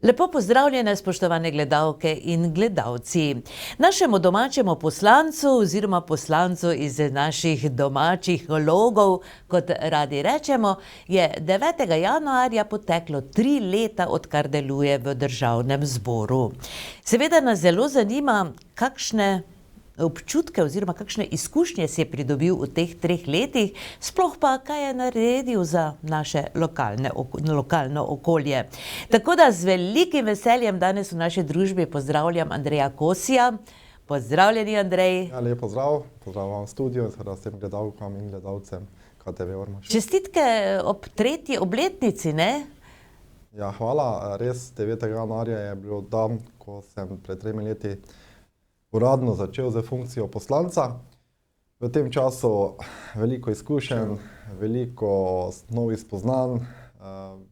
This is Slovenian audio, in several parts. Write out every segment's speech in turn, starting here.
Lepo pozdravljene, spoštovane gledalke in gledalci. Našemu domačemu poslancu oziroma poslancu iz naših domačih logov, kot radi rečemo, je 9. januarja poteklo 3 leta, odkar deluje v Državnem zboru. Seveda nas zelo zanima, kakšne občutke oziroma kakšne izkušnje si je pridobil v teh 3 letih, sploh pa, kaj je naredil za naše lokalno okolje. Tako da z velikim veseljem danes v naši družbi pozdravljam Andreja Kosija. Pozdravljeni, Andrej. Ja, lep pozdrav. Pozdrav vam v studiu, seveda vsem gledalkam in gledalcem KTV Ormož. Čestitke ob 3. obletnici, ne? Ja, hvala. Res, 9. januarja je bil dan, ko sem pred 3 leti uradno začel z funkcijo poslanca. V tem času veliko izkušenj, veliko novih spoznanj,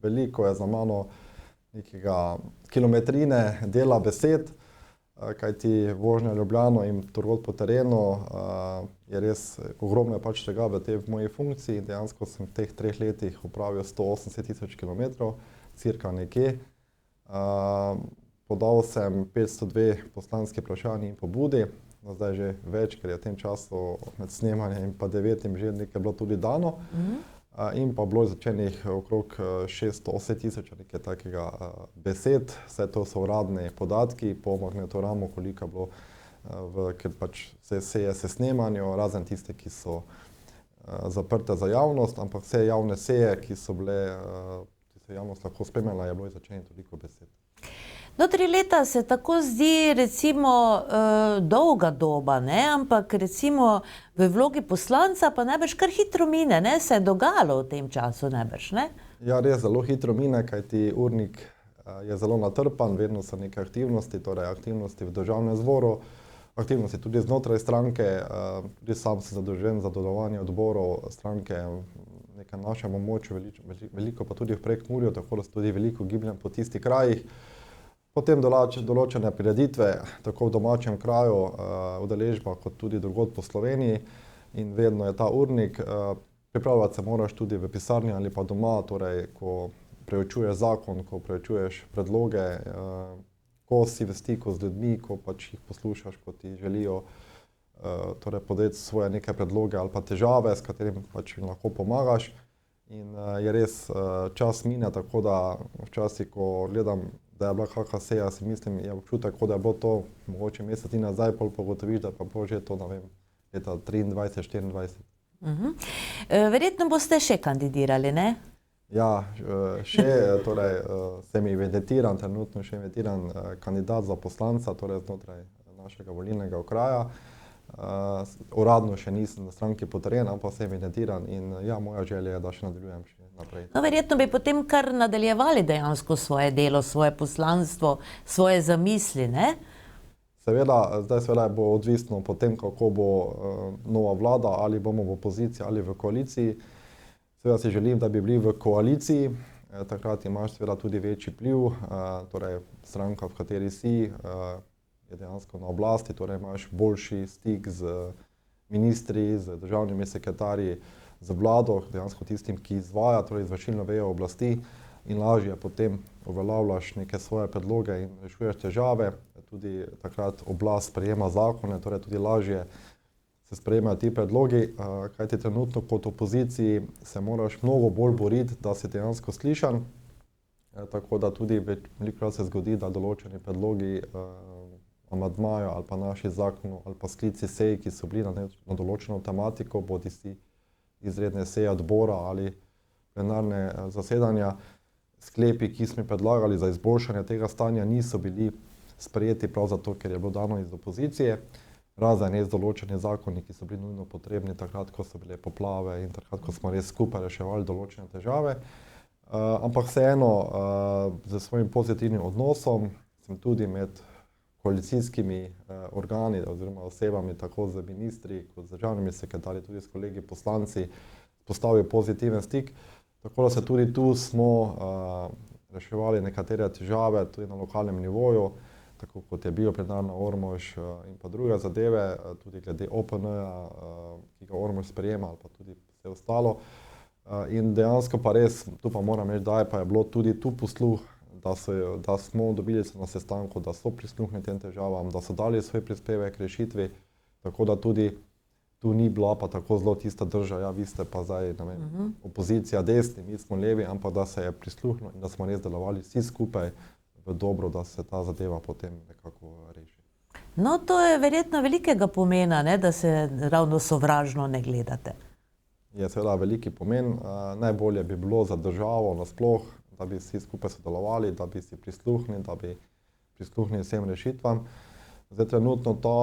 veliko je za mano nekega kilometrine, dela, besed, kajti vožnja Ljubljano in drugod po terenu je res ogromno pač tega v tej moji funkciji. Dejansko sem v teh 3 letih opravil 180.000 kilometrov, cirka nekje. Podal sem 502 poslanske vprašanji in pobudi, zdaj že več, ker je v tem času med snemanjem in pa 9. že nekaj bilo tudi dano. In pa bilo začenih okrog 608.000 nekaj takega besed. Vse to so uradni podatki po magnetogramu, koliko je bilo, ker pač vse seje se snemajo, razen tiste, ki so zaprte za javnost, ampak vse javne seje, ki so bile, ki se javnost lahko spremljala, je bilo začenih toliko besed. No, 3 leta se tako zdi recimo dolga doba, ne? Ampak recimo v vlogi poslanca pa najbrž kar hitro mine, ne? Se je dogajalo v tem času najbrž, ne? Ja, res zelo hitro mine, kajti urnik je zelo natrpan, vedno so neke aktivnosti, torej aktivnosti v Državnem zboru, aktivnosti tudi znotraj stranke, tudi sam sem zadolžen za delovanje odborov stranke v nekem našem območju, veliko pa tudi v Prekmurju, tako da se tudi veliko gibljem po tistih krajih. Potem določene prireditve, tako v domačem kraju, udeležba, kot tudi drugod po Sloveniji. In vedno je ta urnik, pripravljati se moraš tudi v pisarni ali pa doma, torej ko preučuješ zakon, ko preučuješ predloge, ko si v stiku z ljudmi, ko pač jih poslušaš, ko ti želijo torej podati svoje neke predloge ali pa težave, s katerimi pač jim lahko pomagaš. In je res čas mine, tako da včasih, ko gledam, da je bila kakšna seja, si mislim, je občutek, kot da je bilo to mogoče mesec dni nazaj, pol pa ugotoviš, da pa bo že to, ne vem, leta 23, 24. Verjetno boste še kandidirali, ne? Ja, še, torej sem evidentiran, trenutno še evidentiran kandidat za poslanca, torej znotraj našega volilnega okraja. Uradno še nisem na stranki potrjen, ampak sem evidentiran in ja, moja želja je, da še nadaljujem še naprej. No, verjetno bi potem kar nadaljevali dejansko svoje delo, svoje poslanstvo, svoje zamisli, ne? Seveda, zdaj seveda bo odvisno potem, kako bo nova vlada, ali bomo v opoziciji ali v koaliciji. Seveda si želim, da bi bili v koaliciji, takrat imaš seveda tudi večji vpliv, torej stranka, v kateri si, je dejansko na oblasti, torej imaš boljši stik z ministri, z državnimi sekretarji, z vlado, dejansko tistim, ki izvaja, torej izvršilno vejo oblasti, in lažje potem uveljavljaš neke svoje predloge in rešuješ težave. Tudi takrat oblast sprejema zakone, torej tudi lažje se sprejemajo ti predlogi, kajti trenutno kot opoziciji se moraš mnogo bolj boriti, da si dejansko slišan, tako da tudi velikokrat se zgodi, da določeni predlogi amandmajev ali pa naših zakonov ali pa sklici sej, ki so bili na določeno tematiko, bodisi izredne seje odbora ali plenarne zasedanja, sklepi, ki smo predlagali za izboljšanje tega stanja, niso bili sprejeti prav zato, ker je bilo dano iz opozicije, razen res določeni zakoni, ki so bili nujno potrebni takrat, ko so bile poplave in takrat, ko smo res skupaj reševali določene težave. Ampak vseeno, s svojim pozitivnim odnosom sem tudi med koalicijskimi organi oziroma osebami, tako z ministri kot z državnimi sekretarji, tudi s kolegi poslanci, postavil pozitiven stik. Tako da se tudi tu smo reševali nekatere težave, tudi na lokalnem nivoju, tako kot je bioplinarna Ormož in pa druge zadeve, tudi glede OPN-ja, ki ga Ormož sprejema, ali pa tudi vse ostalo. In dejansko pa res, tu pa moram reči, da pa je bilo tudi tu posluh da smo dobili se na sestanku, da so prisluhnili tem težavam, da so dali svoj prispevek k rešitvi, tako da tudi tu ni bila pa tako zelo tista drža, ja, vi ste pa zdaj, ne vem, opozicija desni, mi smo levi, ampak da se je prisluhnilo in da smo res delovali vsi skupaj v dobro, da se ta zadeva potem nekako reši. No, to je verjetno velikega pomena, ne, da se ravno sovražno ne gledate. Je seveda veliki pomen. Najbolje bi bilo za državo nasploh, da bi vsi skupaj sodelovali, da bi si prisluhnili, da bi prisluhnili vsem rešitvam. Zdaj trenutno to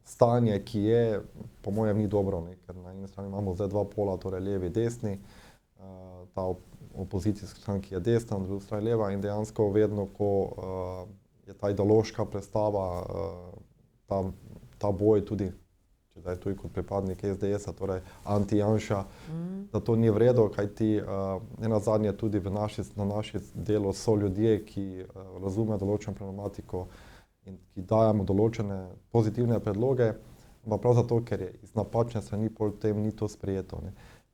stanje, ki je, po mojem ni dobro, ne? Ker na eni strani imamo zdaj dva pola, torej levi, desni, ta opozicijska stran, ki je desna, na drugi strani leva in dejansko vedno, ko je ta ideološka predstava, ta boj tudi, če zdaj tudi kot pripadnik SDS-a, torej anti-Janša, da to ni v redu, kajti nenazadnje tudi na naši delu so ljudje, ki razumejo določeno problematiko in ki dajemo določene pozitivne predloge, pa prav zato, ker je iz napačne strani potem ni to sprejeto.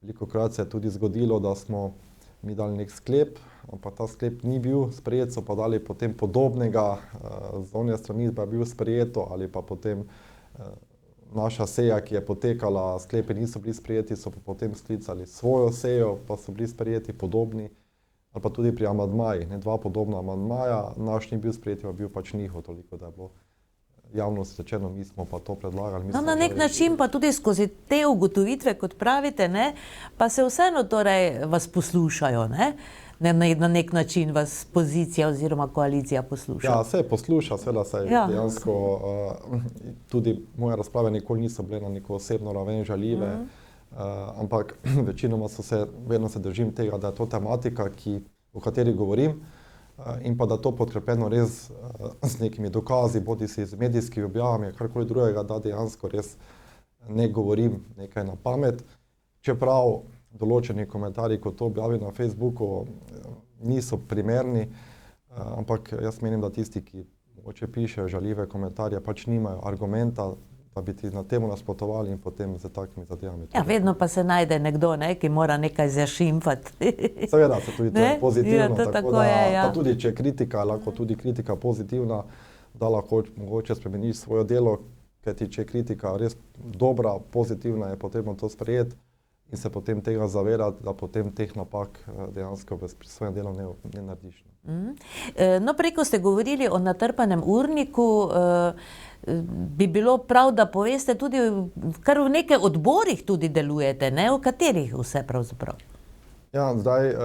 Velikokrat se je tudi zgodilo, da smo mi dali nek sklep, ampak ta sklep ni bil sprejet, so pa dali potem podobnega z one strani, pa je bil sprejeto, ali pa potem naša seja, ki je potekala, sklepi niso bili sprejeti, so pa potem sklicali svojo sejo, pa so bili sprejeti podobni, ali pa tudi pri amandmajih, dva podobna amandmaja, naš ni bil sprejeti, pa bil pač njihov, toliko da je bilo javnost rečeno, mi smo pa to predlagali. No, na nek način pa tudi skozi te ugotovitve, kot pravite, ne, pa se vseeno torej vas poslušajo, ne? Na nek način vas pozicija oziroma koalicija posluša. Ja, se posluša, seveda se dejansko, tudi moje razprave nikoli niso bile na neko osebno raven žaljive, ampak večinoma vedno se držim tega, da je to tematika, o kateri govorim, in pa da to podkrepljeno res z nekimi dokazi, bodisi z medijskimi objavami, karkoli drugega, da dejansko res ne govorim nekaj na pamet, čeprav določeni komentarji, ko to objavim na Facebooku, niso primerni, ampak jaz menim, da tisti, ki mogoče pišejo žaljive komentarje, pač nimajo argumenta, da bi ti na temu nasprotovali in potem z takimi zadevami. Ja, vedno pa se najde nekdo, ne, ki mora nekaj zašimfati. Seveda se tudi to je pozitivno, ja, tako da, je, ja. Pa tudi, če je kritika, lahko tudi kritika pozitivna, da lahko mogoče spremeniš svoje delo, kajti če je kritika res dobra, pozitivna, je potrebno to sprejeti in se potem tega zavedati, da potem teh napak dejansko pri svojem delu ne narediš. No, prej, ko ste govorili o natrpanem urniku, bi bilo prav, da poveste tudi, kar v nekaj odborih tudi delujete, ne? V katerih vse pravzaprav? Ja, zdaj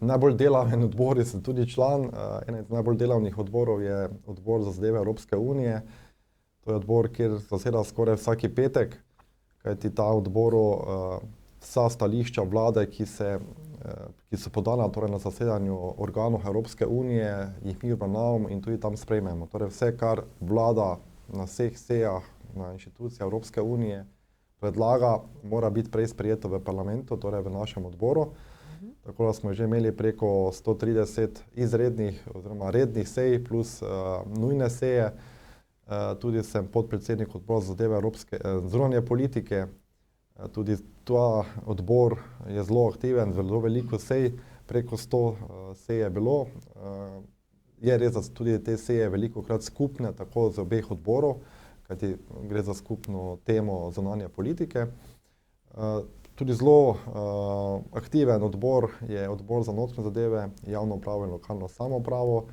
najbolj delaven odbor, sem tudi član, eden od najbolj delavnih odborov je odbor za zadeve Evropske unije. To je odbor, kjer zaseda skoraj vsaki petek, kajti ta odboru vsa stališča vlade, ki so podana torej na zasedanju organov Evropske unije, jih mi obravnavamo in tudi tam sprejmemo. Torej vse, kar vlada na vseh sejah na inštitucijah Evropske unije predlaga, mora biti prej sprejeto v parlamentu, torej v našem odboru. Tako da smo že imeli preko 130 izrednih oziroma rednih sej plus nujne seje. Tudi sem podpredsednik odbora za zadeve zunanje politike. Tudi ta odbor je zelo aktiven, zelo veliko sej, preko 100 sej je bilo. Je res, da so tudi te seje velikokrat skupne, tako z obeh odborov, kajti gre za skupno temo zunanje politike. Tudi zelo aktiven odbor je odbor za notranje zadeve, javno upravo in lokalno samoupravo.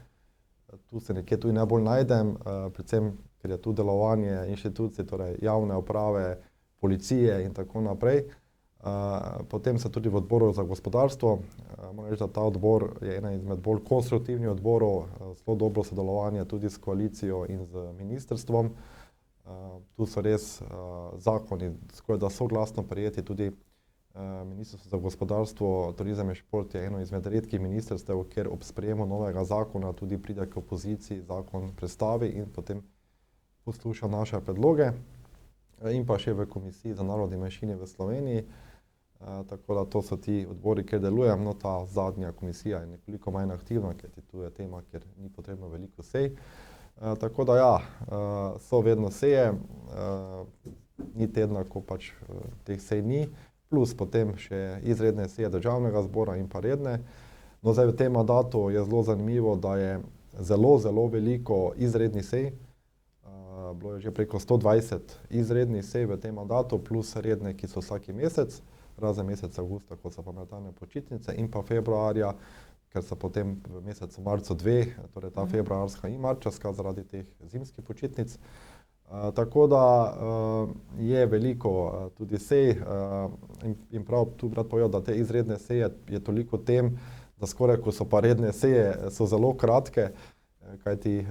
Tu se nekje tudi najbolj najdem, predvsem, ker je tu delovanje inštitucij, torej javne uprave, policije in tako naprej. Potem se tudi v odboru za gospodarstvo. Moram reči, da ta odbor je ena izmed bolj konstruktivnih odborov, zelo dobro sodelovanje tudi s koalicijo in z ministrstvom. Tu so res zakoni skoraj da soglasno prejeti, tudi Ministrstvo za gospodarstvo, turizem in šport je eno izmed redkih ministrstev, kjer ob sprejemu novega zakona tudi pride k opoziciji, zakon predstavi in potem posluša naše predloge. In pa še v Komisiji za narodne manjšine v Sloveniji. Tako da to so ti odbori, kjer delujem. No, ta zadnja komisija je nekoliko manj aktivna, ker tu je tema, kjer ni potrebno veliko sej. Tako da ja, so vedno seje, ni tedna, ko pač teh sej ni, plus potem še izredne seje državnega zbora in pa redne. No, zdaj v tem mandatu je zelo zanimivo, da je zelo veliko izrednih sej. Bilo je že preko 120 izrednih sej v tem mandatu, plus redne, ki so vsaki mesec, razen mesec avgusta, ko so parlamentarne počitnice, in pa februarja, ker so potem v mesecu marcu dve, torej ta februarska in marčevska zaradi teh zimskih počitnic. Tako da je veliko tudi sej in prav tu bi rad povedal, da te izredne seje je toliko tem, da skoraj, ko so pa redne seje, so zelo kratke, kajti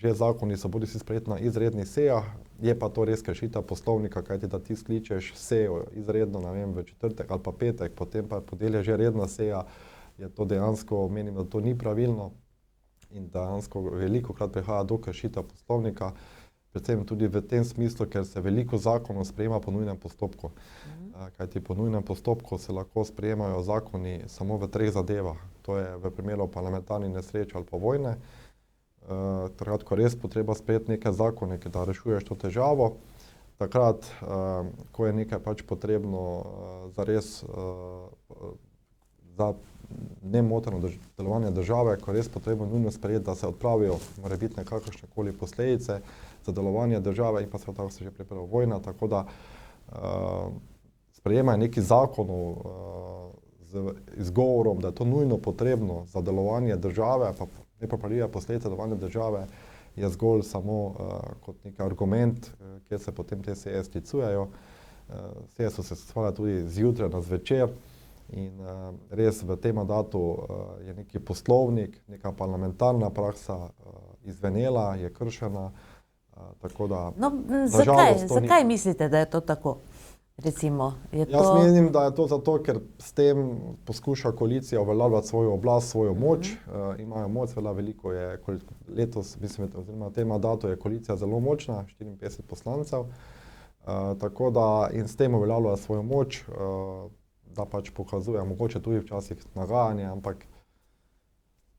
že zakoni so bodi si sprejeti na izrednih sejah, je pa to res kršitev poslovnika, kajti da ti skličeš sejo izredno, ne vem, v četrtek ali pa petek, potem pa podelje že redna seja, je to dejansko, menim, da to ni pravilno in dejansko velikokrat prihaja do kršitev poslovnika, predvsem tudi v tem smislu, ker se veliko zakonov sprejema po nujnem postopku. Kajti po nujnem postopku se lahko sprejemajo zakoni samo v 3 zadevah. To je v primeru parlamentarnih nesreč ali pa vojne. Takrat, ko res potreba sprejeti neke zakone, ki da rešuješ to težavo. Takrat, ko je nekaj pač potrebno zares za nemoteno delovanje države, ko je res potrebno nujno sprejeti, da se odpravijo morebitne kakršnekoli posledice za delovanje države in pa seveda, tako se že pripravlja vojna, tako da sprejemanje nekih zakonov z izgovorom, da je to nujno potrebno za delovanje države, pa nepopravljive posledice delovanja države, je zgolj samo kot nek argument, kjer se potem te seje sklicujejo. Seje so se sklicevale tudi zjutraj na zvečer in res v tem mandatu je neki poslovnik, neka parlamentarna praksa izvenela, je kršena, tako da... No, zakaj mislite, da je to tako? Recimo, je to... Jaz menim, da je to zato, ker s tem poskuša koalicija uveljavljati svojo oblast, svojo moč. Imajo moč, veliko je letos, mislim, oziroma v tem mandatu je koalicija zelo močna, 54 poslancev. Tako da in s tem uveljavljajo svojo moč, da pač pokazuje, mogoče tudi včasih nagajanje, ampak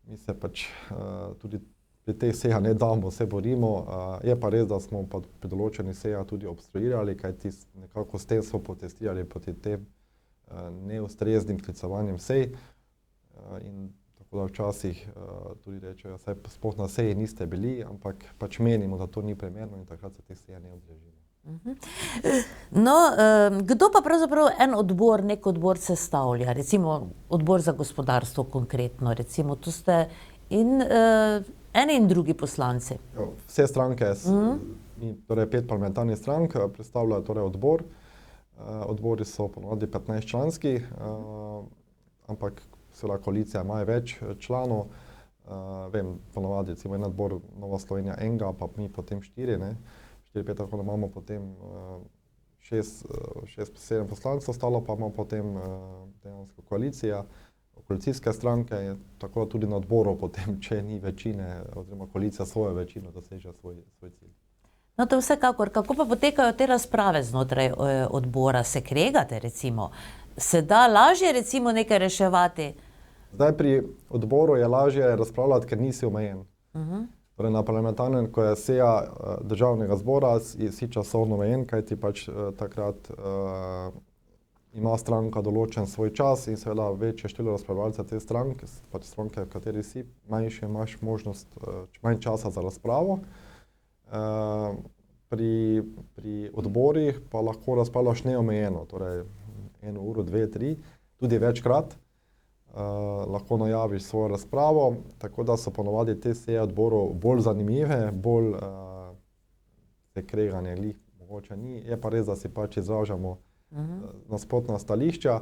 mi se pač tudi pri teh sejah ne damo, se borimo. Je pa res, da smo pa pri določenih sejah tudi obstruirali, kajti nekako s tem smo protestirali proti tem neustreznim sklicevanjem sej. In tako da včasih tudi rečejo, saj sploh na seji niste bili, ampak pač menimo, da to ni primerno in takrat se teh seja ne udeležimo. No, kdo pa pravzaprav nek odbor sestavlja? Recimo odbor za gospodarstvo konkretno, recimo tu ste in eni in drugi poslanci. Vse stranke, torej 5 parlamentarnih strank, predstavljajo torej odbor. Odbori so ponovadi 15-članski, ampak seveda koalicija ima več članov. Vem, ponovadi recimo en odbor Nova Slovenija enega, pa mi potem 4, ne. 4-5, tako da imamo potem 6-7 poslancev, ostalo pa ima potem dejansko koalicija, koalicijske stranke, tako da tudi na odboru potem, če ni večine, oziroma koalicija svojo večino doseže svoj cilj. No, to vsekakor. Kako pa potekajo te razprave znotraj odbora? Se kregate, recimo? Se da lažje, recimo, nekaj reševati? Zdaj pri odboru je lažje razpravljati, ker nisi omejen. Torej na parlamentarnem, ko je seja državnega zbora, si časovno omejen, kajti pač takrat ima stranka določen svoj čas in seveda večje število razpravljalcev te stranke, pač stranke, v kateri si, manjše imaš možnost, manj časa za razpravo. Pri odborih pa lahko razpravljaš neomejeno, torej 1 uro, 2, 3, tudi večkrat. Lahko najaviš svojo razpravo, tako da so ponovadi te seje odborov bolj zanimive, bolj se kreganje glih mogoče ni. Je pa res, da si pač izražamo nasprotna stališča,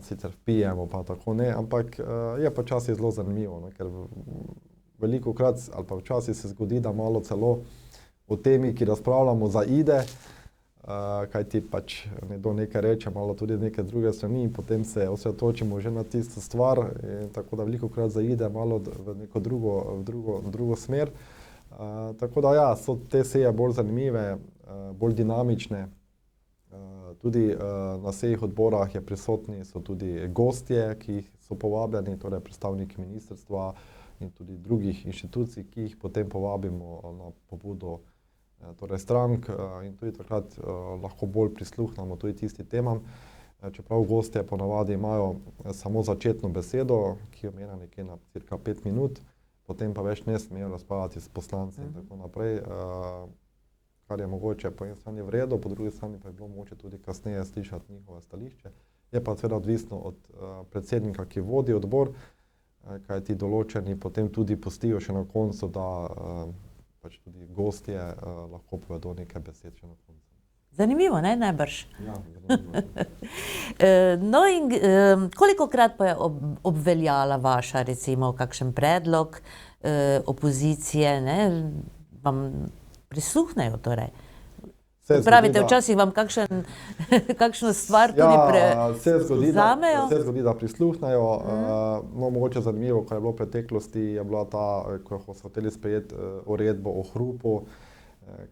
sicer vpijemo pa tako ne, ampak je pa včasih zelo zanimivo, ne, ker velikokrat ali pa včasih se zgodi, da malo celo o temi, ki razpravljamo, zaide, kajti pač nekdo nekaj reče, malo tudi neke druge strani in potem se osredotočimo že na tisto stvar, tako da velikokrat zaide malo v neko drugo smer. Tako da ja, so te seje bolj zanimive, bolj dinamične. Tudi na sejih odborah je prisotni, so tudi gostje, ki so povabljeni, torej predstavniki ministrstva in tudi drugih inštitucij, ki jih potem povabimo na pobudo torej strank in tudi takrat lahko bolj prisluhnemo tudi tistim temam. Čeprav gostje ponavadi imajo samo začetno besedo, ki je omejena nekje na cirka 5 minut, potem pa več ne smejo razpravljati s poslanci in tako naprej, kar je mogoče po eni strani v redu, po drugi strani pa je bilo mogoče tudi kasneje slišati njihove stališče. Je pa seveda odvisno od predsednika, ki vodi odbor, kaj ti določeni potem tudi pustijo še na koncu, da pač tudi gostje lahko povedo nekaj besed še na koncu. Zanimivo, ne, najbrž? Ja, zanimivo. No in kolikokrat pa je obveljala vaša, recimo, kakšen predlog opozicije, ne, vam prisluhnejo torej? Pravite, včasih vam kakšno stvar tudi vzamejo? Se zgodi, da prisluhnejo. No, mogoče zanimivo, kar je bilo v preteklosti, je bila ta, ko so hoteli sprejeti uredbo o hrupu,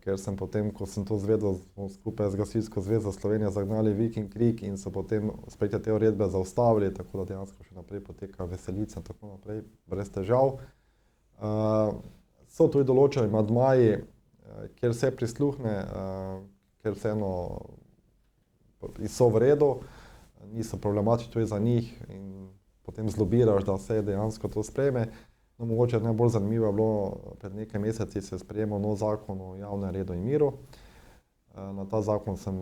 ker sem potem, ko sem to zvedel, skupaj z Gasilsko zvezo Slovenije zagnali vik in krik in so potem sprejetje te uredbe zaustavili, tako da dejansko še naprej poteka veselica in tako naprej, brez težav. So tudi določeni amandmaji, kjer se prisluhne, ker vseeno so v redu, niso problematični tudi za njih in potem zlobiraš, da se dejansko to sprejme. No, mogoče najbolj zanimivo je bilo, pred nekaj meseci se je sprejemal nov zakon o javnem redu in miru. Na ta zakon sem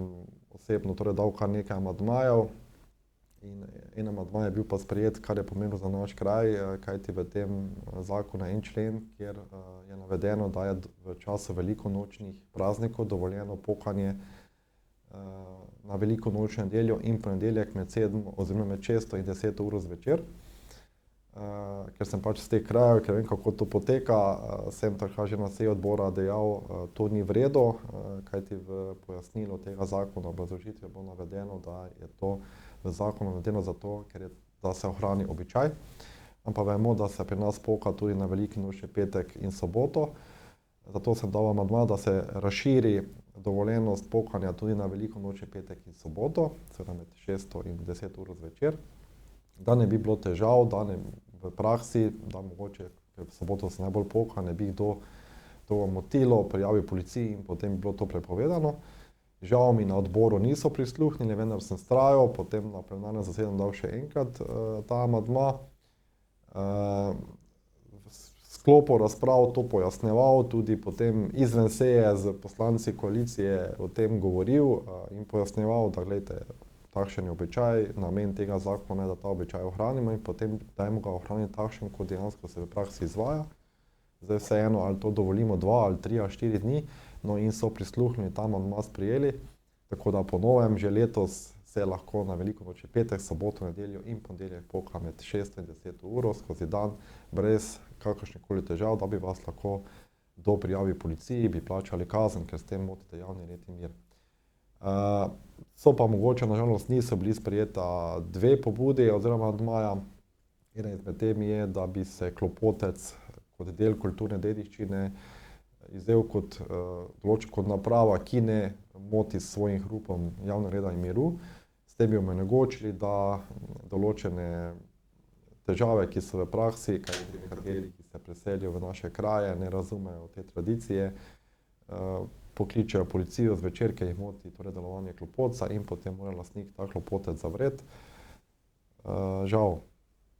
osebno torej dal kar nekaj amandmajev in en amandma je bil pa sprejet, kar je pomembno za naš kraj, kajti v tem zakonu je en člen, kjer je navedeno, da je v času velikonočnih praznikov dovoljeno pokanje na velikonočno nedeljo in ponedeljek med 7 oziroma med 6 in 10 uro zvečer. Ker sem pač z teh krajev, ker vem, kako to poteka, sem takrat že na seji odbora dejal, to ni v redu, kajti v pojasnilu tega zakona o obrazložitvi je bilo navedeno, da je to v zakonu navedeno zato, da se ohrani običaj. Ampak vemo, da se pri nas poka tudi na veliki nočni petek in soboto. Zato sem dal amandma, da se razširi dovoljenost pokanja tudi na veliko nočni petek in soboto, seveda med 6 in 10 uro zvečer. Da ne bi bilo težav, da ne v praksi, da mogoče, ker v soboto se najbolj poka, ne bi kdo to motilo, prijavil policiji in potem bi bilo to prepovedano. Žal mi na odboru niso prisluhnili, vendar sem vztrajal, potem na plenarnem zasedanju dal še enkrat ta amandma. V sklopu razprav to pojasnjeval, tudi potem izven seje z poslanci koalicije o tem govoril in pojasnjeval, da glejte, takšen je običaj, namen tega zakona je, da ta običaj ohranimo in potem dajmo ga ohraniti takšen, kot dejansko se v praksi izvaja. Zdaj vseeno, ali to dovolimo 2 ali 3 ali 4 dni, no in so prisluhnili, ta amandma sprejeli, tako da po novem že letos se lahko na veliko nočni petek, soboto, nedeljo in ponedeljek poka med 6 in 10 uro skozi dan, brez kakršnihkoli težav, da bi vas lahko kdo prijavil policiji, bi plačali kazen, ker s tem motite javni red in mir. So pa mogoče, nažalost, niso bili sprejeta 2 pobudi oziroma amandmaja. Eden izmed tem je, da bi se klopotec kot del kulturne dediščine izvzel kot naprava, ki ne moti s svojim hrupom javnega reda in miru. S tem bi omogočili, da določene težave, ki so v praksi, kajti nekateri, ki se preselijo v naše kraje, ne razumejo te tradicije, pokličejo policijo zvečer, ker jih moti torej delovanje klopotca in potem mora lastnik ta klopotec zavreti. Žal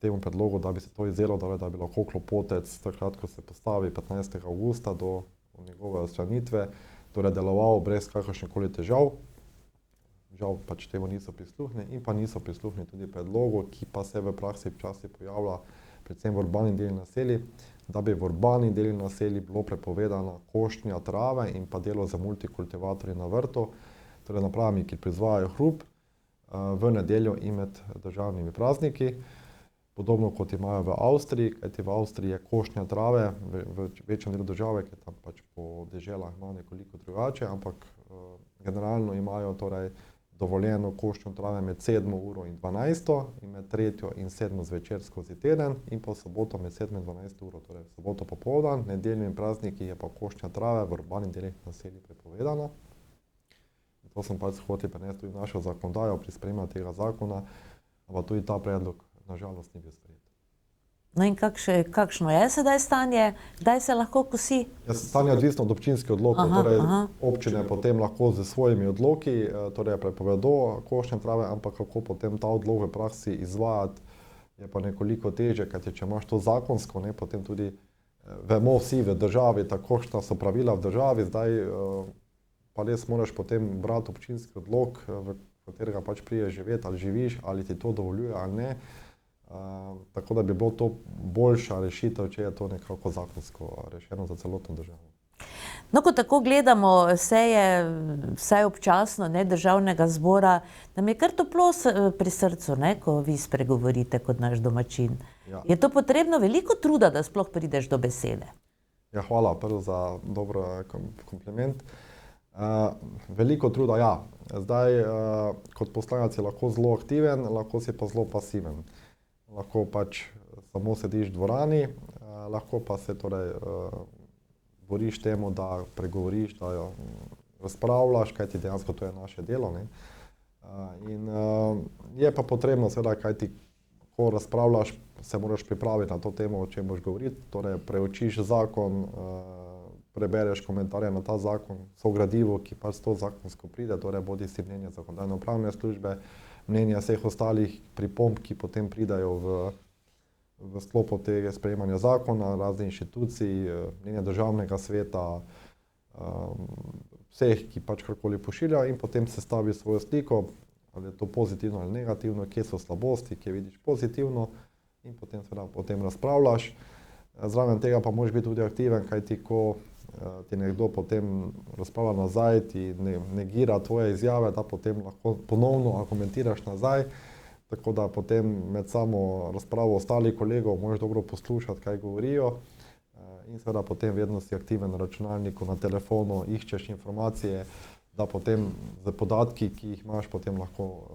temu predlogu, da bi se to izzelo, da bi lahko klopotec takrat, ko se postavi 15. avgusta do njegove odstranitve, torej deloval brez kakršnihkoli težav. Žal pač temu niso prisluhnili in pa niso prisluhnili tudi predlogu, ki pa se v praksi včasih pojavlja predvsem v urbanih delih naselij, da bi v urbanih delih naselij bilo prepovedana košnja trave in pa delo z multikultivatorji na vrtu, torej napravami, ki proizvajajo hrup v nedeljo in med državnimi prazniki. Podobno kot imajo v Avstriji, kajti v Avstriji je košnja trave v večjem delu države, ki tam pač po deželah ima nekoliko drugače, ampak generalno imajo torej dovoljeno košnjo trave med 7 uro in 12 in med 3 in 7 zvečer skozi teden in pa soboto med 7 in 12 uro, torej soboto popoldan, nedeljni prazniki je pa košnja trave v urbanih delih naselij prepovedana. To sem pač hotel prenesti tudi našo zakonodajo pri sprejemanju tega zakona, ampak tudi ta predlog nažalost ni bil sprejet. No in kakšno je sedaj stanje? Kdaj se lahko kosi? Stanje je odvisno od občinskih odlokov, občine potem lahko z svojimi odloki prepovedo košnje trave, ampak kako potem ta odlok v praksi izvajati, je pa nekoliko težje, kajti če imaš to zakonsko, potem tudi vemo vsi v državi, takšna so pravila v državi, zdaj pa res moraš potem brati občinski odlok, v katerega pač prideš živeti, ali živiš, ali ti to dovoljuje ali ne. Tako da bi bilo to boljša rešitev, če je to nekako zakonsko rešeno za celotno državo. No, ko tako gledamo seje, vsaj občasno, Državnega zbora, nam je kar toplo pri srcu, ko vi spregovorite kot naš domačin. Ja. Je to potrebno veliko truda, da sploh prideš do besede? Ja, hvala prvo za dober kompliment. Veliko truda, ja. Zdaj, kot poslanec je lahko zelo aktiven, lahko si pa zelo pasiven. Lahko pač samo sediš v dvorani, lahko pa se torej boriš temu, da pregovoriš, da razpravljaš, kajti dejansko to je naše delo. In je pa potrebno, seveda, kajti ko razpravljaš, se moraš pripraviti na to temo, o čem boš govoriti, torej preučiš zakon, prebereš komentarje na ta zakon, so gradivo, ki pač s to zakonsko pride, torej bodi si mnenje Zakonodajno-pravne službe, mnenja vseh ostalih pripomb, ki potem pridajo v sklopu tega sprejemanja zakona, raznih inštitucij, mnenja Državnega sveta, vseh, ki pač karkoli pošilja, in potem sestavi svojo sliko, ali je to pozitivno ali negativno, kje so slabosti, kje vidiš pozitivno, in potem seveda o tem razpravljaš. Zraven tega pa moraš biti tudi aktiven, kajti ko ti nekdo potem razpravlja nazaj, ti negira tvoje izjave, da potem lahko ponovno argumentiraš nazaj, tako da potem med samo razpravo ostalih kolegov moraš dobro poslušati, kaj govorijo, in seveda potem vedno si aktiven na računalniku, na telefonu, iščeš informacije, da potem z podatki, ki jih imaš, potem lahko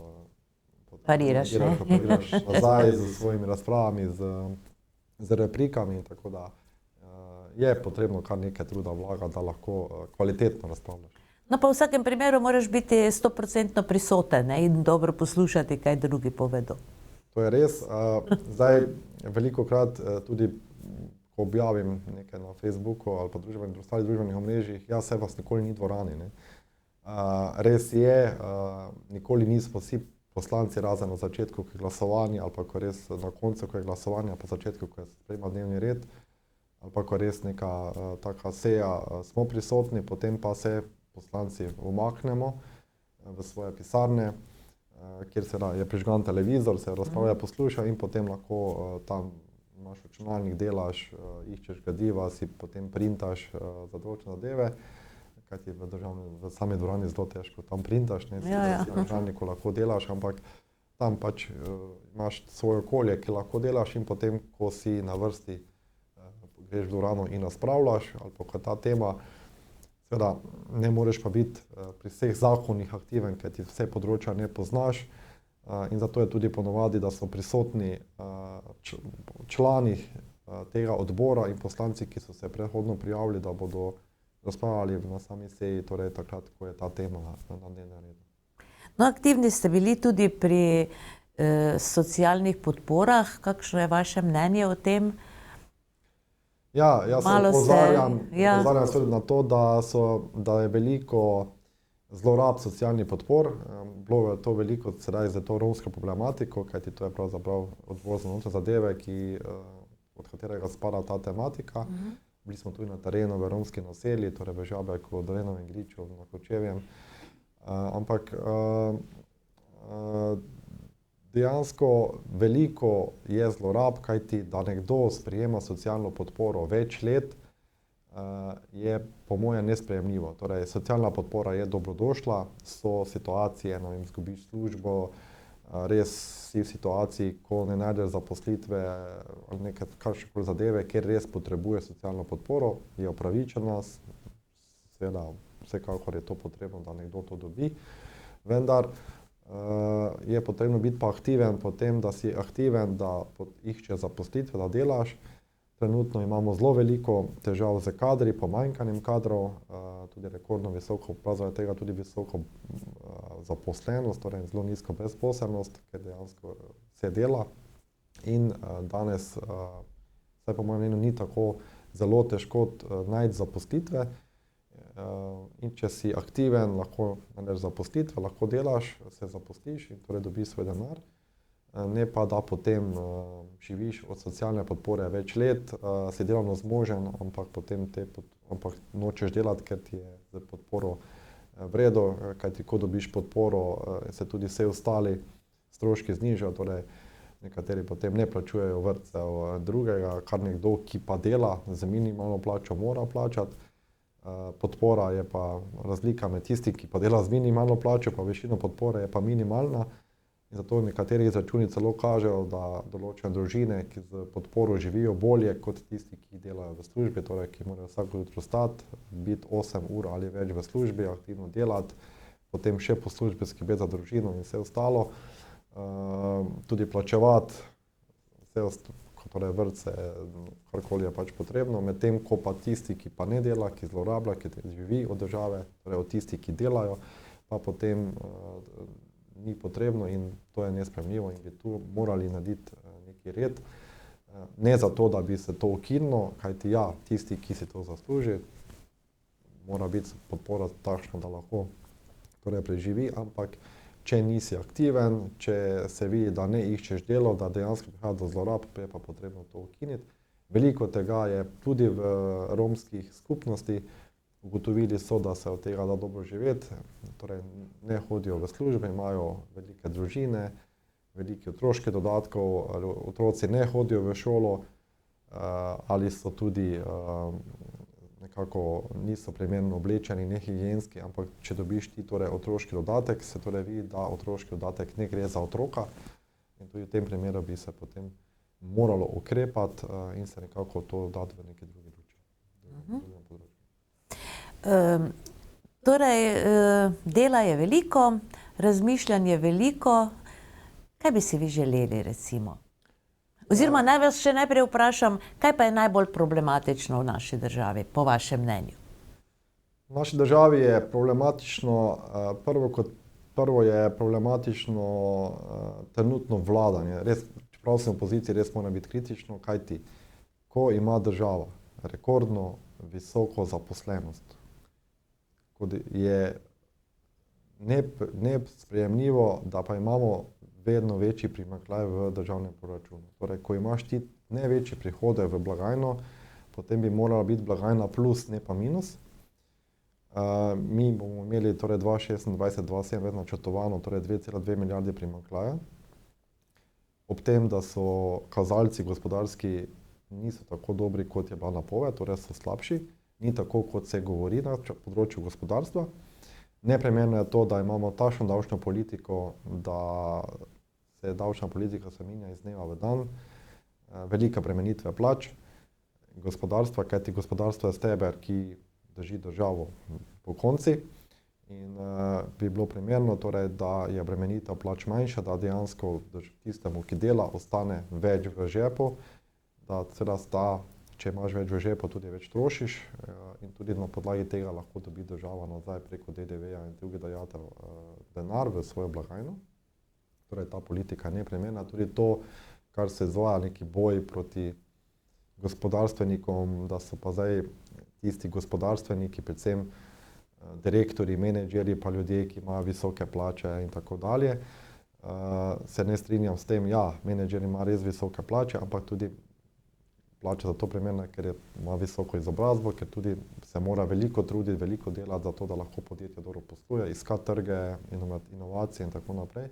pariraš nazaj z svojimi razpravami, z replikami, tako da je potrebno kar nekaj truda vlagati, da lahko kvalitetno razpravljaš. No pa v vsakem primeru moraš biti 100% prisoten in dobro poslušati, kaj drugi povedo. To je res. Zdaj velikokrat tudi, ko objavim nekaj na Facebooku ali pa ostalih družbenih omrežjih, ja, saj vas nikoli ni v dvorani. Res je, nikoli nismo vsi poslanci, razen na začetku, ko je glasovanje, ali pa ko res na koncu, ko je glasovanje, pa začetku, ko je sprejema dnevni red, ali pa ko je res neka taka seja, smo prisotni, potem pa se poslanci umaknemo v svoje pisarne, kjer je prižgan televizor, se razprave posluša in potem lahko tam imaš računalnik, delaš, iščeš gradiva, si potem printaš za določene zadeve, kajti v sami dvorani zelo težko tam printaš, si na računalniku lahko delaš, ampak tam pač imaš svoje okolje, ki lahko delaš, in potem, ko si na vrsti, greš v dvorano in razpravljaš, ali pa ko je ta tema, seveda ne moreš pa biti pri vseh zakonih aktiven, ker ti vse področja ne poznaš, in zato je tudi ponovadi, da so prisotni člani tega odbora in poslanci, ki so se predhodno prijavili, da bodo razpravljali na sami seji, torej takrat, ko je ta tema na dnevnem redu. No, aktivni ste bili tudi pri socialnih podporah. Kakšno je vaše mnenje o tem? Ja, jaz se opozarjam na to, da je veliko zlorab socialnih podpor. Bilo je to veliko sedaj za to romsko problematiko, kajti to je pravzaprav odbor za notranje zadeve, od katerega spada ta tematika. Bili smo tudi na terenu v romskih naseljih, torej v Žaberku, Dolenovem Griču, na Kočevjem. Ampak dejansko veliko je zlorab, kajti da nekdo sprejema socialno podporo več let, je po mojem nesprejemljivo. Torej, socialna podpora je dobrodošla, so situacije, izgubiš službo, res si v situaciji, ko ne najdeš zaposlitve ali nekaj kakšne zadeve, kjer res potrebuješ socialno podporo, je upravičena, seveda vsekakor je to potrebno, da nekdo to dobi, vendar je potrebno biti pa aktiven potem, da si aktiven, da iščeš zaposlitve, da delaš. Trenutno imamo zelo veliko težav z kadri, pomanjkanjem kadrov, tudi rekordno visoko, pravzaprav tega tudi visoko zaposlenost, torej zelo nizko brezposelnost, ker dejansko se dela. in danes, vsaj po mojem mnenju, ni tako zelo težko najti zaposlitve. In če si aktiven, lahko najdeš zaposlitve, lahko delaš, se zaposliš in torej dobiš svoj denar. Ne pa, da potem živiš od socialne podpore več let, si delovno zmožen, ampak potem ampak nočeš delati, ker ti je za podporo v redu, kajti ko dobiš podporo, se tudi vse ostali stroški znižajo, torej nekateri potem ne plačujejo vrtcev drugega, kar nekdo, ki pa dela z minimalno plačo, mora plačati. Podpora je pa razlika med tisti, ki pa dela z minimalno plačo, pa višino podpore je pa minimalna. In zato nekateri izračuni celo kažejo, da določene družine, ki z podporo živijo bolje kot tisti, ki delajo v službi, torej ki morajo vsako jutro vstati, biti 8 ur ali več v službi, aktivno delati, potem še po službi skrbeti za družino in vse ostalo, tudi plačevati vse torej vrtce, karkoli je pač potrebno, medtem ko pa tisti, ki pa ne dela, ki zlorablja, ki živi od države, torej od tisti, ki delajo, pa potem ni potrebno in to je nesprejemljivo in bi tu morali narediti neki red. Ne zato, da bi se to ukinilo, kajti ja, tisti, ki si to zasluži, mora biti podpora takšna, da lahko torej preživi, ampak če nisi aktiven, če se vidi, da ne iščeš delo, da dejansko prihaja do zlorab, je pa potrebno to ukiniti. Veliko tega je tudi v romskih skupnosti. Ugotovili so, da se od tega da dobro živeti, torej ne hodijo v službe, imajo velike družine, velike otroške dodatkov, otroci ne hodijo v šolo ali so tudi nekako niso primerno oblečeni, nehigienski, ampak če dobiš ti torej otroški dodatek, se torej vidi, da otroški dodatek ne gre za otroka in tudi v tem primeru bi se potem moralo ukrepati in se nekako to dati v neki drugi luči. Torej, dela je veliko, razmišljanje veliko. Kaj bi si vi želeli, recimo? Oziroma, naj vas še najprej vprašam, kaj pa je najbolj problematično v naši državi, po vašem mnenju? V naši državi je problematično, prvo je problematično trenutno vladanje. Res, čeprav sem v opoziciji, res mora biti kritično, kajti ko ima država rekordno visoko zaposlenost, kot je nesprejemljivo, da pa imamo vedno večji primanjkljaj v državnem proračunu. Torej, ko imaš ti največji prihode v blagajno, potem bi morala biti blagajna plus, ne pa minus. Mi bomo imeli torej 2026-2027 načrtovano torej 2,2 milijarde primanjkljaja. Ob tem, da so kazalci gospodarski niso tako dobri, kot je bila napoved, torej so slabši, ni tako, kot se govori na področju gospodarstva. Neprimerno je to, da imamo takšno davčno politiko, da se davčna politika spreminja iz dneva v dan, velike bremenitve plač gospodarstva, kajti gospodarstvo je steber, ki drži državo pokonci in bi bilo primerno, torej, da je bremenitev plač manjša, da dejansko tistemu, ki dela, ostane več v žepu, da seveda če imaš več v žepu, tudi več trošiš in tudi na podlagi tega lahko dobi država nazaj preko DDV-ja in drugih dajatev denar v svojo blagajno. Torej ta politika je neprimerna. Tudi to, kar se izvaja neki boj proti gospodarstvenikom, da so pa zdaj tisti gospodarstveniki, predvsem direktorji, menedžerji pa ljudje, ki imajo visoke plače in tako dalje. Se ne strinjam s tem, ja, menedžer ima res visoke plače, ampak tudi plača za to primerna, ker ima visoko izobrazbo, ker tudi se mora veliko truditi, veliko delati za to, da lahko podjetje dobro posluje, iskati trge, inovacije in tako naprej.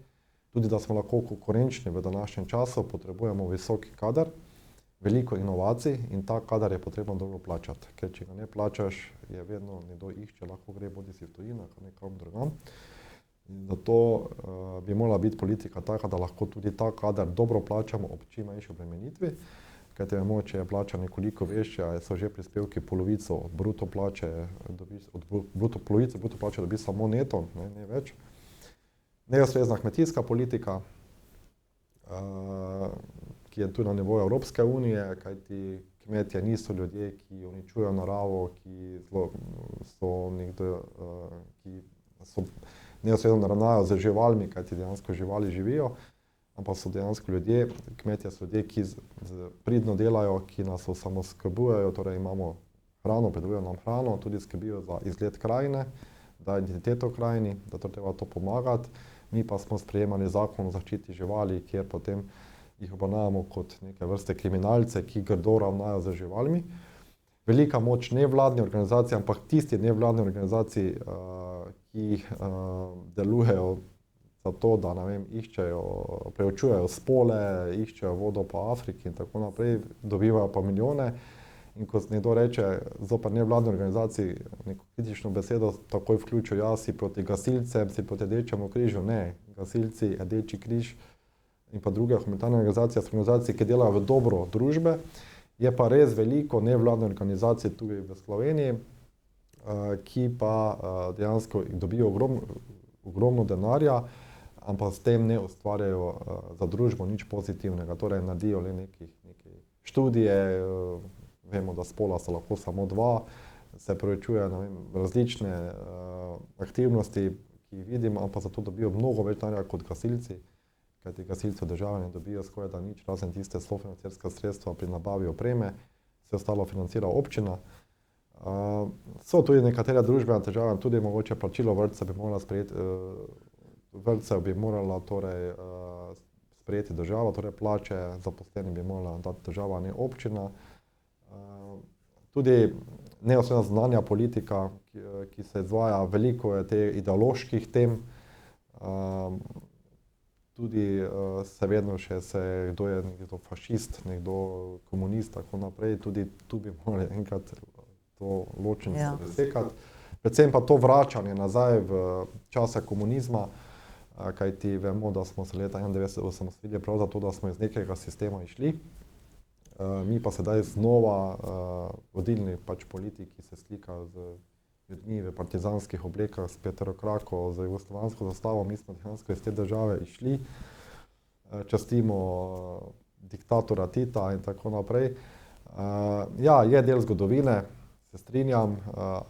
Tudi, da smo lahko konkurenčni v današnjem času, potrebujemo visoki kader, veliko inovacij in ta kader je potrebno dobro plačati, ker če ga ne plačaš, je vedno nekdo išče, lahko gre bodisi v tujino, nekam drugam. In zato bi morala biti politika taka, da lahko tudi ta kader dobro plačamo ob čim manjši obremenitvi. Kajte vemo, če je plača nekoliko večja, so že prispevki polovico od bruto plače, polovico bruto plače dobi samo neto, ne več. Neustrezna kmetijska politika, ki je tu na nivoju Evropske unije, kajti kmetje niso ljudje, ki uničujejo naravo, ki so neustrezno ravnajo z živalmi, kajti dejansko živali živijo. ampak so dejansko ljudje, kmetje so ljudje, ki pridno delajo, ki nas osamoskrbujejo, torej imamo hrano, pridelujejo nam hrano, tudi skrbijo za izgled krajine, da identiteto krajini, da to treba to pomagati. Mi pa smo sprejemali zakon o zaščiti živali, kjer potem jih obravnavamo kot neke vrste kriminalce, ki grdo ravnajo z živalmi. Velika moč nevladnih organizacij, ampak tisti nevladni organizaciji, ki delujejo za to, da iščejo, preučujejo spole, iščejo vodo po Afriki in tako naprej, dobivajo pa milijone. In ko nekdo reče zoper nevladne organizaciji neko kritično besedo, takoj vključijo, ja, si proti gasilcem, si proti Rdečemu križu. Ne, gasilci, Rdeči križ in pa druge humanitarne organizacije, so organizacije, ki delajo v dobro družbe. Je pa res veliko nevladne organizacije tudi v Sloveniji, ki pa dejansko dobijo ogromno denarja, ampak s tem ne ustvarjajo za družbo nič pozitivnega. Torej naredijo le neke študije, vemo, da spola so lahko samo dva, se preučuje različne aktivnosti, ki jih vidimo, ampak zato dobijo mnogo več denarja kot gasilci, kajti gasilci od države ne dobijo skoraj da nič, razen tiste sofinancerska sredstva pri nabavi opreme, vse ostalo financira občina. So tudi nekatere družbene težave, tudi mogoče plačilo vrtca bi morala sprejeti, vrtcev bi morala torej sprejeti država, torej plače zaposlenim bi morala dati država, ne občina. Tudi neustrezna zunanja politika, ki se izvaja, veliko je teh ideoloških tem, tudi se vedno še kdo je nekdo fašist, nekdo komunist, tako naprej, tudi tu bi morali enkrat to ločnico presekati. Predvsem pa to vračanje nazaj v čase komunizma, kajti vemo, da smo se leta 1991 osamosvojili prav zato, da smo iz nekega sistema išli. Mi pa sedaj znova vodilni politiki se slikajo z ljudmi v partizanskih oblekah, s peterokrako, z jugoslovansko zastavo. Mi smo dejansko iz te države išli, častimo diktatora Tita in tako naprej. Ja, je del zgodovine, se strinjam,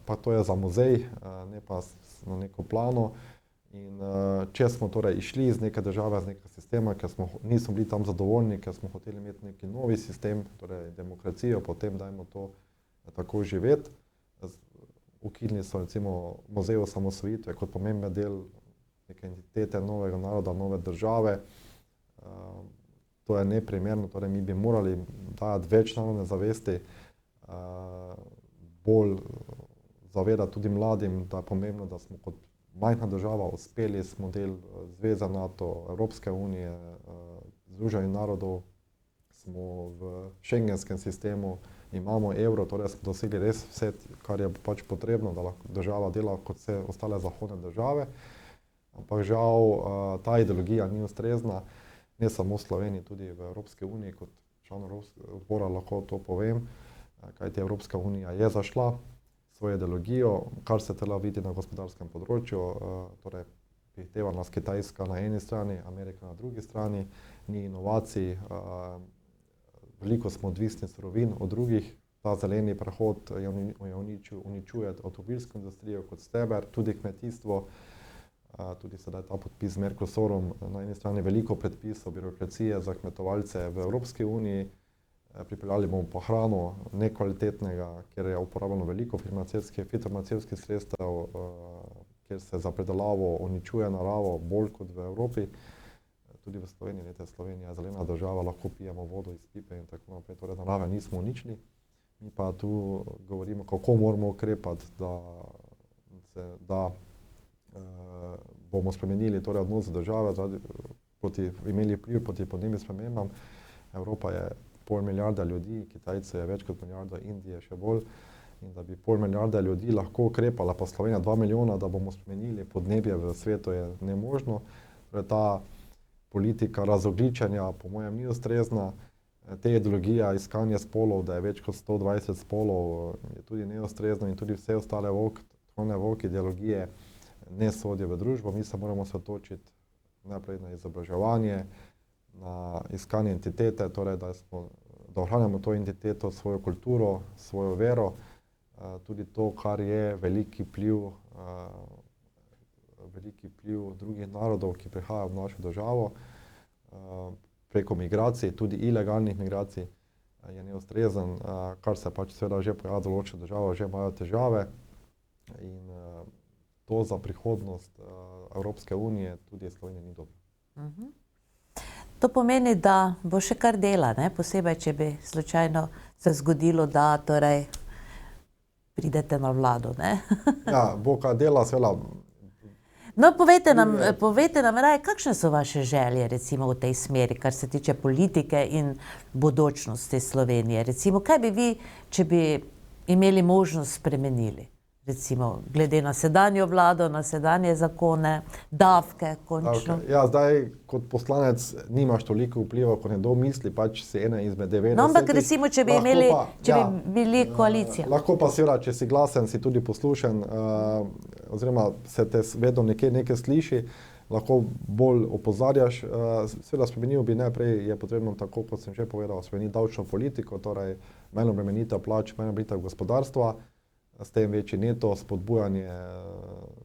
pa to je za muzej, ne pa na neko plano. In če smo torej išli iz neke države, iz nekega sistema, ker nismo bili tam zadovoljni, ker smo hoteli imeti neki novi sistem, torej demokracijo, potem dajmo to tako živeti. Ukinili so recimo muzej osamosvojitve kot pomemben del neke identitete novega naroda, nove države. To je neprimerno, torej mi bi morali dajati več narodne zavesti, bolj zavedati tudi mladim, da je pomembno, da smo kot majhna država uspeli, smo del Zveze NATO, Evropske unije, Združenih narodov, smo v šengenskem sistemu, imamo evro, torej smo dosegli res vse, kar je pač potrebno, da lahko država dela kot vse ostale zahodne države. Ampak žal ta ideologija ni ustrezna, ne samo v Sloveniji, tudi v Evropski uniji, kot član odbora lahko to povem, kajti Evropska unija je zašla svojo ideologijo, kar se tela vidi na gospodarskem področju, torej prihiteva nas Kitajska na eni strani, Amerika na drugi strani, ni inovacij, veliko smo odvisni surovin od drugih, ta zeleni prehod uničuje avtomobilsko industrijo kot steber, tudi kmetijstvo, tudi sedaj ta podpis z Mercosurom, na eni strani veliko predpisov, birokracije za kmetovalce v Evropski uniji, pripeljali bomo pa hrano nekvalitetnega, ker je uporabljeno veliko fitofarmacevtskih sredstev, kjer se za predelavo uničuje naravo bolj kot v Evropi. Tudi v Sloveniji, Slovenija je zelena država, lahko pijemo vodo iz pipe in tako naprej, torej narave nismo uničili. Mi pa tu govorimo, kako moramo ukrepati, da bomo spremenili torej odnos države, imeli vpliv proti podnebnim spremembam. Evropa je 0,5 milijarde ljudi, Kitajce je več kot milijarda, Indije še bolj. In da bi 0,5 milijarde ljudi lahko ukrepala, pa Slovenija 2 milijona, da bomo spremenili podnebje v svetu, je nemožno. Torej ta politika razogljičenja po mojem ni ustrezna. Te ideologije iskanja spolov, da je več kot 120 spolov, je tudi neustrezno in tudi vse ostale woke ideologije ne sodijo v družbo. Mi se moramo osredotočiti najprej na izobraževanje, na iskanje identitete, torej da ohranjamo to identiteto, svojo kulturo, svojo vero, tudi to, kar je veliki vpliv drugih narodov, ki prihajajo v našo državo. preko migracij, tudi ilegalnih migracij, je neustrezen, kar se pač seveda že pojavlja v določenih državah, že imajo težave in to za prihodnost Evropske unije, tudi Slovenije, ni dobro. To pomeni, da bo še kar dela, ne? Posebej, če bi slučajno se zgodilo, da torej pridete na vlado, ne? Ja, bo kar dela, seveda. No, povejte nam raje, kakšne so vaše želje, recimo v tej smeri, kar se tiče politike in bodočnosti Slovenije. Recimo, kaj bi vi, če bi imeli možnost, spremenili? Recimo, glede na sedanjo vlado, na sedanje zakone, davke, končno. Ja, zdaj, kot poslanec nimaš toliko vpliva, ko nekdo misli, pač si ena izmed 90. No, ampak recimo, če bi bili koalicija. Lahko pa seveda, če si glasen, si tudi poslušen, oziroma se te vedno nekaj sliši, lahko bolj opozarjaš. Seveda spremenil bi najprej, je potrebno, tako kot sem že povedal, spremeniti davčno politiko, torej manj obremenitev plač, manj obremenitev gospodarstva, s tem večji neto, spodbujanje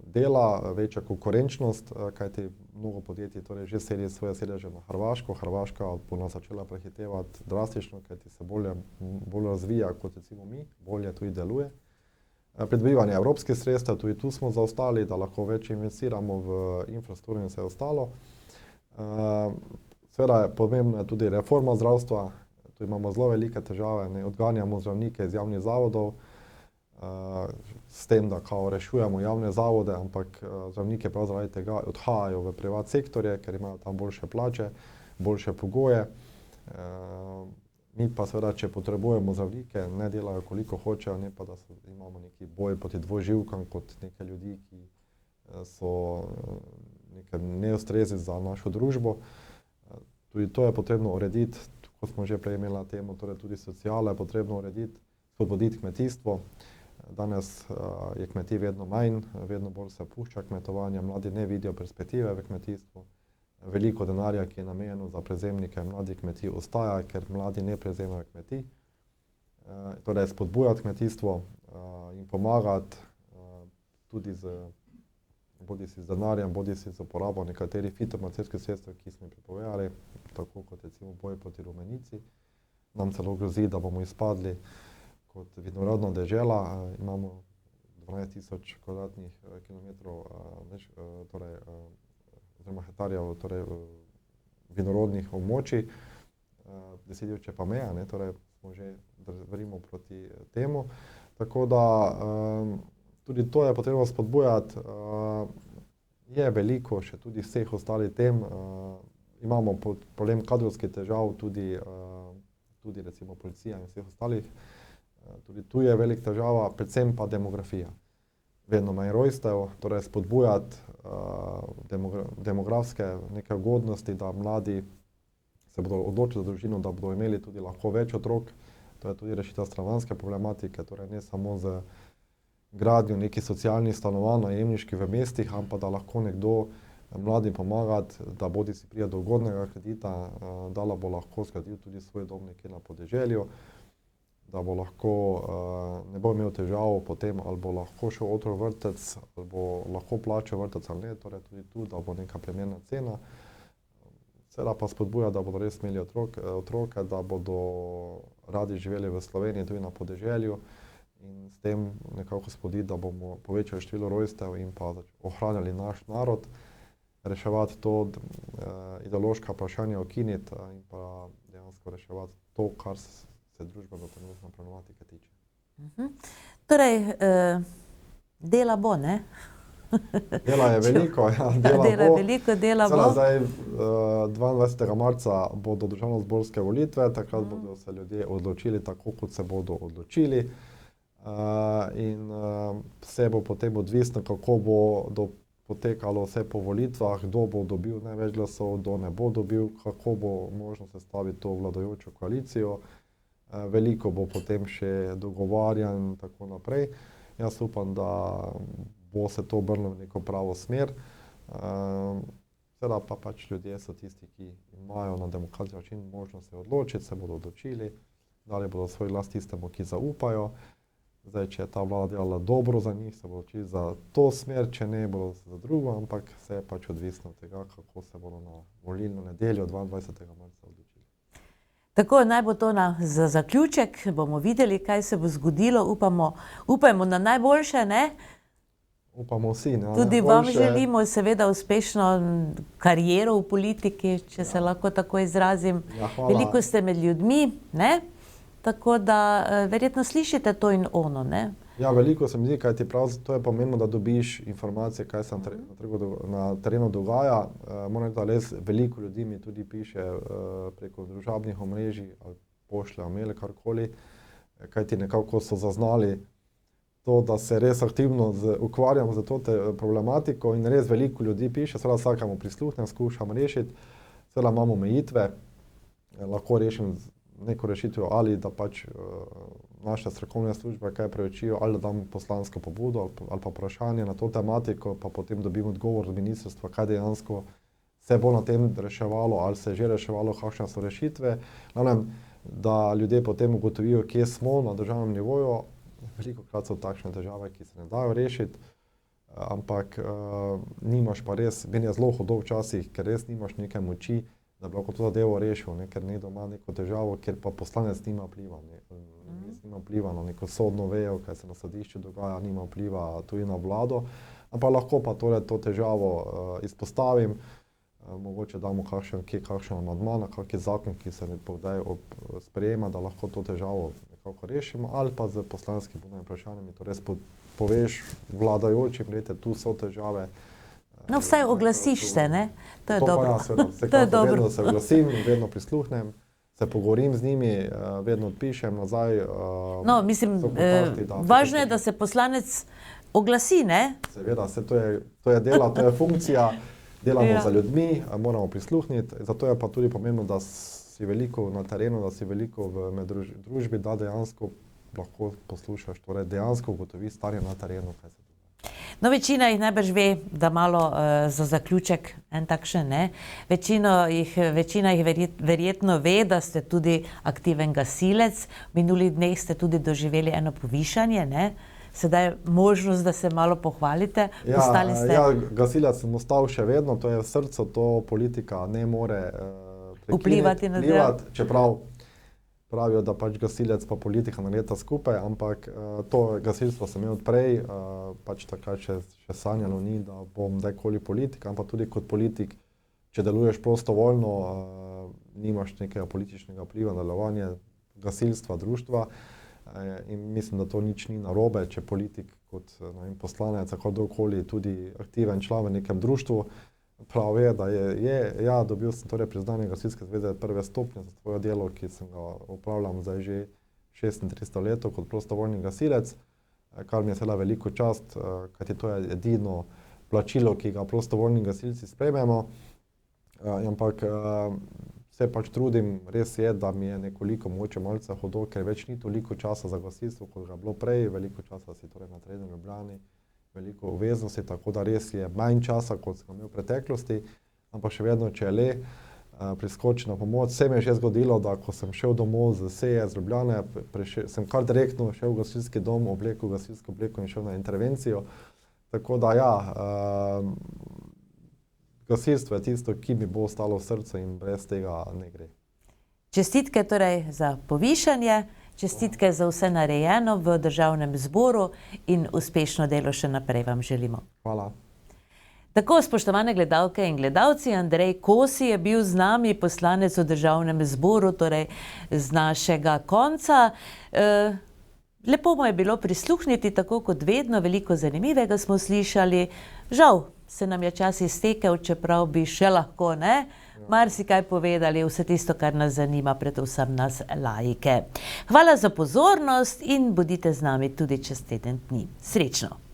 dela, večja konkurenčnost, kajti mnogo podjetij torej že seli svoje sedeže na Hrvaško. Hrvaška bo nas začela prehitevati drastično, kajti se bolj razvija kot recimo mi, bolje tudi deluje. Pridobivanje evropskih sredstev, tudi tu smo zaostali, da lahko več investiramo v infrastrukturo in vse ostalo. Seveda je pomembna tudi reforma zdravstva, tu imamo zelo velike težave, ne odganjamo zdravnike iz javnih zavodov, s tem, da kao rešujemo javne zavode, ampak zdravniki prav zaradi tega odhajajo v privat sektorje, ker imajo tam boljše plače, boljše pogoje. Mi pa seveda, če potrebujemo zdravnike, ne delajo koliko hočejo, ne pa da imamo neki boj proti dvoživkam kot nekaj ljudi, ki so nekaj neustrezni za našo družbo. Tudi to je potrebno urediti, kot smo že prej imeli na temo, torej tudi sociale je potrebno urediti, spodbuditi kmetijstvo. Danes je kmetij vedno manj, vedno bolj se pušča kmetovanje, mladi ne vidijo perspektive v kmetijstvu. Veliko denarja, ki je namenjeno za prevzemnike mladih kmetij, ostaja, ker mladi ne prevzemajo kmetij. Torej spodbujati kmetijstvo in pomagati tudi bodisi z denarjem, bodisi z uporabo nekaterih fitofarmacevtskih sredstev, ki smo jih prepovedali, tako kot recimo boj proti rumenici. Nam celo grozi, da bomo izpadli kot vinorodna dežela, imamo 12.000 kvadratnih kilometrov, oziroma hektarjev, torej vinorodnih območij, 10.000 pa meja, ne, torej smo že vrimo proti temu. Tako da tudi to je potrebno spodbujati. Je veliko še tudi vseh ostalih tem. Imamo problem kadrovskih težav, tudi recimo policija in vseh ostalih. Tudi tu je velik težava, predvsem pa demografija. Vedno manj rojstev, torej spodbujati demografske neke ugodnosti, da mladi se bodo odločili za družino, da bodo imeli tudi lahko več otrok. To je tudi rešitev stanovanjske problematike, torej ne samo z gradnjo nekih socialnih stanovanj, najemniških v mestih, ampak da lahko nekdo mladim pomagati, da bodisi pride do ugodnega kredita, da bo lahko zgradil tudi svoj dom nekje na podeželju, da bo lahko, ne bo imel težav potem, ali bo lahko šel otrok v vrtec, ali bo lahko plačal vrtec ali ne, torej tudi tu, da bo neka primerna cena. Seveda pa spodbuja, da bodo res imeli otroke, da bodo radi živeli v Sloveniji, tudi na podeželju in s tem nekako spoditi, da bomo povečali število rojstev in pa ohranjali naš narod, reševati to ideološka vprašanja, ukiniti in pa dejansko reševati to, kar se družbeno trenutno problematike tiče. Torej, dela bo, ne? Dela je veliko, ja. Dela bo. Zdaj, 22. marca bodo državnozborske volitve, takrat bodo se ljudje odločili tako, kot se bodo odločili. In vse bo potem odvisno, kako bo potekalo vse po volitvah, kdo bo dobil največ glasov, kdo ne bo dobil, kako bo možno sestaviti to vladajočo koalicijo. Veliko bo potem še dogovarjanj in tako naprej. Jaz upam, da bo se to obrnilo v neko pravo smer. Seveda pa pač ljudje so tisti, ki imajo na demokratičen način možnost se odločiti, se bodo odločili, dali bodo svoj glas tistemu, ki zaupajo. Zdaj, če je ta vlada delala dobro za njih, se bodo odločili za to smer, če ne, bodo za drugo, ampak vse je pač odvisno od tega, kako se bodo na volilno nedeljo 22. marca odločili. Tako, naj bo to za zaključek, bomo videli, kaj se bo zgodilo, upajmo na najboljše, ne? Upamo vsi, ne? Tudi vam želimo seveda uspešno kariero v politiki, če se lahko tako izrazim. Veliko ste med ljudmi, ne? Tako da verjetno slišite to in ono, ne? Ja, veliko se mi zdi, kaj ti prav, to je pomembno, da dobiš informacije, kaj se na terenu dogaja. Moram reči, da res veliko ljudi mi tudi piše preko družabnih omrežij ali pošlje maile, karkoli, kaj ti nekako so zaznali to, da se res aktivno ukvarjam z to problematiko in res veliko ljudi piše, seveda vsakemu prisluhnem, skušam rešiti, seveda imamo omejitve, lahko rešim neko rešitev ali da pač naše strokovne službe kaj preučijo, ali da dam poslansko pobudo ali pa vprašanje na to tematiko, pa potem dobim odgovor od ministrstva, kaj dejansko se bo na tem reševalo ali se je že reševalo, kakšne so rešitve. Da ljudje potem ugotovijo, kje smo na državnem nivoju. Velikokrat so takšne težave, ki se ne dajo rešiti, ampak nimaš pa res, meni je zelo hudo včasih, ker res nimaš neke moči, da bi lahko to zadevo rešil, ker nekdo ima neko težavo, ker pa poslanec nima vpliva. Nima vpliva na neko sodno vejo, kaj se na sodišču dogaja, nima vpliva tudi na vlado, ampak lahko pa torej to težavo izpostavim, mogoče damo kakšen amandma na kakšen zakon, ki se sprejema, da lahko to težavo nekako rešimo, ali pa z poslanskim vprašanjem to res poveš vladajočim, gledajte, tu so težave. No, vsaj oglasiš se, ne? To je dobro. To je dobro. Vedno se oglasim, vedno prisluhnem, se pogovorim z njimi, vedno odpišem nazaj. No, mislim, važno je, da se poslanec oglasi, ne? Seveda, to je dela, to je funkcija, delamo za ljudmi, moramo prisluhniti, zato je pa tudi pomembno, da si veliko na terenu, da si veliko v družbi, da dejansko lahko poslušaš, torej dejansko ugotovi stanje na terenu, kaj se dogaja. No, večina jih najbrž ve, da malo za zaključek en takšen, ne? Večina jih verjetno ve, da ste tudi aktiven gasilec. V minulih dneh ste tudi doživeli eno povišanje, ne? Sedaj je možnost, da se malo pohvalite. Ja, gasilec sem ostal še vedno, to je v srcu, to politika ne more vplivati na zdaj. Čeprav pravijo, da pač gasilec pa politika naredita skupaj, ampak to gasilstvo sem imel odprej, pač takrat še sanjalo ni, da bom kdajkoli politik, ampak tudi kot politik, če deluješ prostovoljno, nimaš nekega političnega vpliva na delovanje gasilstva, društva, in mislim, da to nič ni narobe, če politik kot poslanec, kdorkoli tudi aktiven član v nekem društvu, prav je, da ja, dobil sem torej priznanje Gasilske zveze prve stopnje za svoje delo, ki sem ga opravljal zdaj že 36 let kot prostovoljni gasilec, kar mi je seveda veliko čast, kajti to je edino plačilo, ki ga prostovoljni gasilci sprejmemo, ampak se pač trudim, res je, da mi je nekoliko mogoče malce hudo, ker več ni toliko časa za gasilstvo, kot ga bilo prej, veliko časa si torej na terenu v Ljubljani, veliko obveznosti, tako da res je manj časa, kot sem imel v preteklosti, ampak še vedno, če je le, priskoči na pomoč. Se mi je že zgodilo, da ko sem šel domov z seje z Ljubljane, sem kar direktno šel v gasilski dom, oblekel gasilsko obleko in šel na intervencijo. Tako da ja, gasilstvo je tisto, ki mi bo ostalo v srcu in brez tega ne gre. Čestitke torej za povišanje, čestitke za vse narejeno v Državnem zboru in uspešno delo še naprej vam želimo. Hvala. Tako, spoštovane gledalke in gledalci, Andrej Kosi je bil z nami, poslanec v Državnem zboru, torej z našega konca. Lepo mu je bilo prisluhniti, tako kot vedno, veliko zanimivega smo slišali. Žal se nam je čas iztekel, čeprav bi še lahko, ne? Marsikaj povedali, vse tisto, kar nas zanima, predvsem nas laike. Hvala za pozornost in bodite z nami tudi čez teden dni. Srečno!